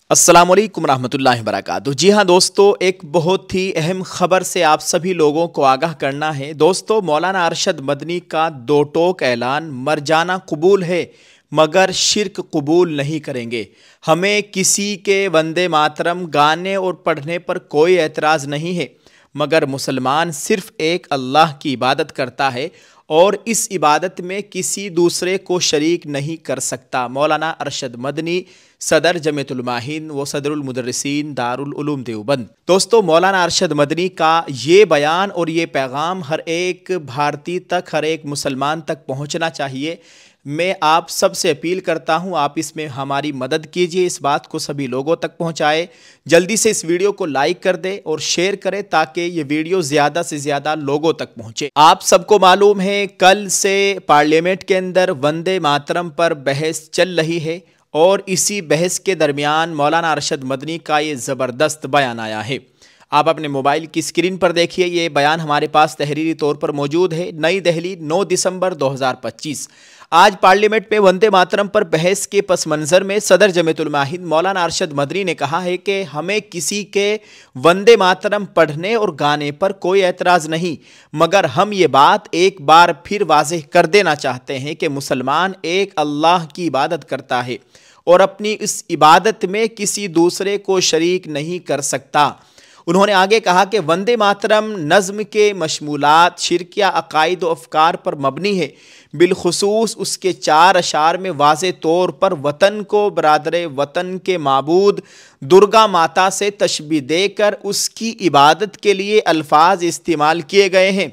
السلام علیکم ورحمۃ اللہ وبرکاتہ۔ جی ہاں دوستو، ایک بہت ہی اہم خبر سے آپ سبھی لوگوں کو آگاہ کرنا ہے۔ دوستو، مولانا ارشد مدنی کا دو ٹوک اعلان: مر جانا قبول ہے مگر شرک قبول نہیں کریں گے۔ ہمیں کسی کے وندے ماترم گانے اور پڑھنے پر کوئی اعتراض نہیں ہے، مگر مسلمان صرف ایک اللہ کی عبادت کرتا ہے اور اس عبادت میں کسی دوسرے کو شریک نہیں کر سکتا۔ مولانا ارشد مدنی، صدر جمعیت علماء و صدر المدرسین دارالعلوم دیوبند۔ دوستو، مولانا ارشد مدنی کا یہ بیان اور یہ پیغام ہر ایک بھارتی تک، ہر ایک مسلمان تک پہنچنا چاہیے۔ میں آپ سب سے اپیل کرتا ہوں، آپ اس میں ہماری مدد کیجئے، اس بات کو سبھی لوگوں تک پہنچائے۔ جلدی سے اس ویڈیو کو لائک کر دیں اور شیئر کریں تاکہ یہ ویڈیو زیادہ سے زیادہ لوگوں تک پہنچے۔ آپ سب کو معلوم ہے، کل سے پارلیمنٹ کے اندر وندے ماترم پر بحث چل رہی ہے اور اسی بحث کے درمیان مولانا ارشد مدنی کا یہ زبردست بیان آیا ہے۔ آپ اپنے موبائل کی اسکرین پر دیکھیے، یہ بیان ہمارے پاس تحریری طور پر موجود ہے۔ نئی دہلی، 9 دسمبر 2025۔ آج پارلیمنٹ میں وندے ماترم پر بحث کے پس منظر میں صدر جمعیت علماء مولانا ارشد مدنی نے کہا ہے کہ ہمیں کسی کے وندے ماترم پڑھنے اور گانے پر کوئی اعتراض نہیں، مگر ہم یہ بات ایک بار پھر واضح کر دینا چاہتے ہیں کہ مسلمان ایک اللہ کی عبادت کرتا ہے اور اپنی اس عبادت میں کسی دوسرے کو شریک نہیں کر سکتا۔ انہوں نے آگے کہا کہ وندے ماترم نظم کے مشمولات شرکیہ عقائد و افکار پر مبنی ہے، بالخصوص اس کے 4 اشعار میں واضح طور پر وطن کو برادر وطن کے معبود درگا ماتا سے تشبیہ دے کر اس کی عبادت کے لیے الفاظ استعمال کیے گئے ہیں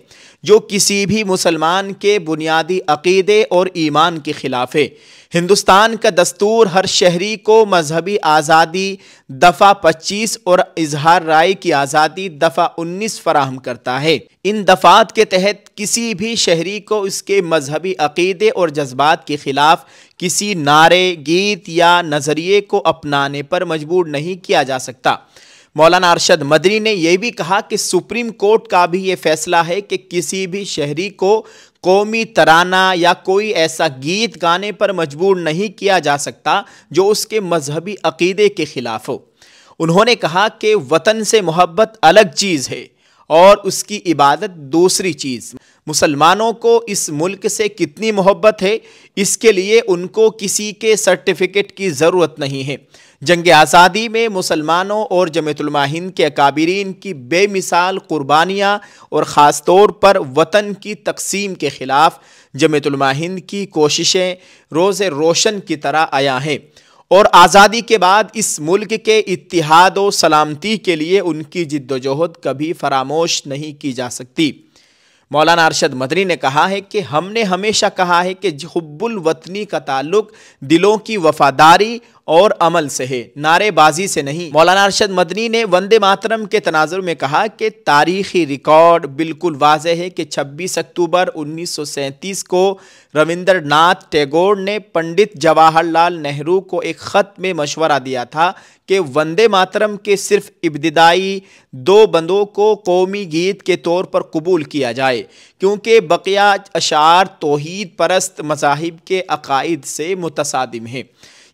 جو کسی بھی مسلمان کے بنیادی عقیدے اور ایمان کے خلاف ہے۔ ہندوستان کا دستور ہر شہری کو مذہبی آزادی دفعہ 25 اور اظہار رائے کی آزادی دفعہ 19 فراہم کرتا ہے۔ ان دفعات کے تحت کسی بھی شہری کو اس کے مذہبی عقیدے اور جذبات کے خلاف کسی نعرے، گیت یا نظریے کو اپنانے پر مجبور نہیں کیا جا سکتا۔ مولانا ارشد مدنی نے یہ بھی کہا کہ سپریم کورٹ کا بھی یہ فیصلہ ہے کہ کسی بھی شہری کو قومی ترانہ یا کوئی ایسا گیت گانے پر مجبور نہیں کیا جا سکتا جو اس کے مذہبی عقیدے کے خلاف ہو۔ انہوں نے کہا کہ وطن سے محبت الگ چیز ہے اور اس کی عبادت دوسری چیز۔ مسلمانوں کو اس ملک سے کتنی محبت ہے، اس کے لیے ان کو کسی کے سرٹیفکیٹ کی ضرورت نہیں ہے۔ جنگ آزادی میں مسلمانوں اور جمعیت علماء ہند کے اکابرین کی بے مثال قربانیاں اور خاص طور پر وطن کی تقسیم کے خلاف جمعیت علماء ہند کی کوششیں روز روشن کی طرح عیاں ہیں، اور آزادی کے بعد اس ملک کے اتحاد و سلامتی کے لیے ان کی جد و جہد کبھی فراموش نہیں کی جا سکتی۔ مولانا ارشد مدنی نے کہا ہے کہ ہم نے ہمیشہ کہا ہے کہ حب الوطنی کا تعلق دلوں کی وفاداری اور عمل سے ہے، نعرے بازی سے نہیں۔ مولانا ارشد مدنی نے وندے ماترم کے تناظر میں کہا کہ تاریخی ریکارڈ بالکل واضح ہے کہ 26 اکتوبر 1937 کو رابندر ناتھ ٹیگور نے پنڈت جواہر لال نہرو کو ایک خط میں مشورہ دیا تھا کہ وندے ماترم کے صرف ابتدائی 2 بندوں کو قومی گیت کے طور پر قبول کیا جائے، کیونکہ بقیہ اشعار توحید پرست مذاہب کے عقائد سے متصادم ہیں۔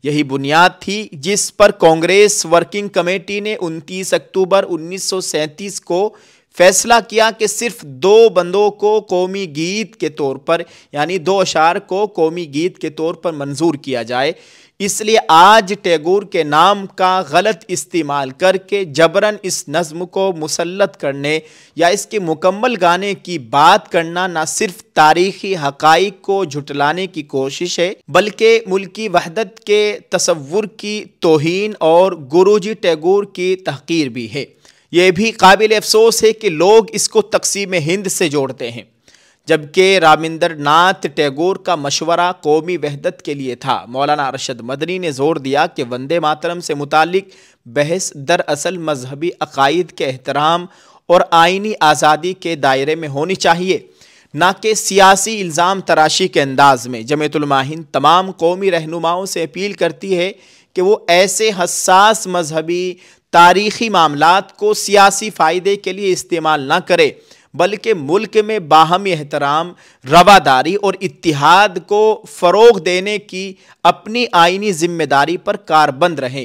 یہی بنیاد تھی جس پر کانگریس ورکنگ کمیٹی نے 29 اکتوبر 1937 کو فیصلہ کیا کہ صرف 2 بندوں کو قومی گیت کے طور پر، یعنی 2 اشعار کو قومی گیت کے طور پر منظور کیا جائے۔ اس لیے آج ٹیگور کے نام کا غلط استعمال کر کے جبراً اس نظم کو مسلط کرنے یا اس کے مکمل گانے کی بات کرنا نہ صرف تاریخی حقائق کو جھٹلانے کی کوشش ہے بلکہ ملکی وحدت کے تصور کی توہین اور گرو جی ٹیگور کی تحقیر بھی ہے۔ یہ بھی قابل افسوس ہے کہ لوگ اس کو تقسیم ہند سے جوڑتے ہیں، جبکہ رابندر ناتھ ٹیگور کا مشورہ قومی وحدت کے لیے تھا۔ مولانا ارشد مدنی نے زور دیا کہ وندے ماترم سے متعلق بحث دراصل مذہبی عقائد کے احترام اور آئینی آزادی کے دائرے میں ہونی چاہیے، نہ کہ سیاسی الزام تراشی کے انداز میں۔ جمعیت علماء ہند تمام قومی رہنماؤں سے اپیل کرتی ہے کہ وہ ایسے حساس مذہبی تاریخی معاملات کو سیاسی فائدے کے لیے استعمال نہ کرے، بلکہ ملک میں باہمی احترام، رواداری اور اتحاد کو فروغ دینے کی اپنی آئینی ذمہ داری پر کاربند رہے۔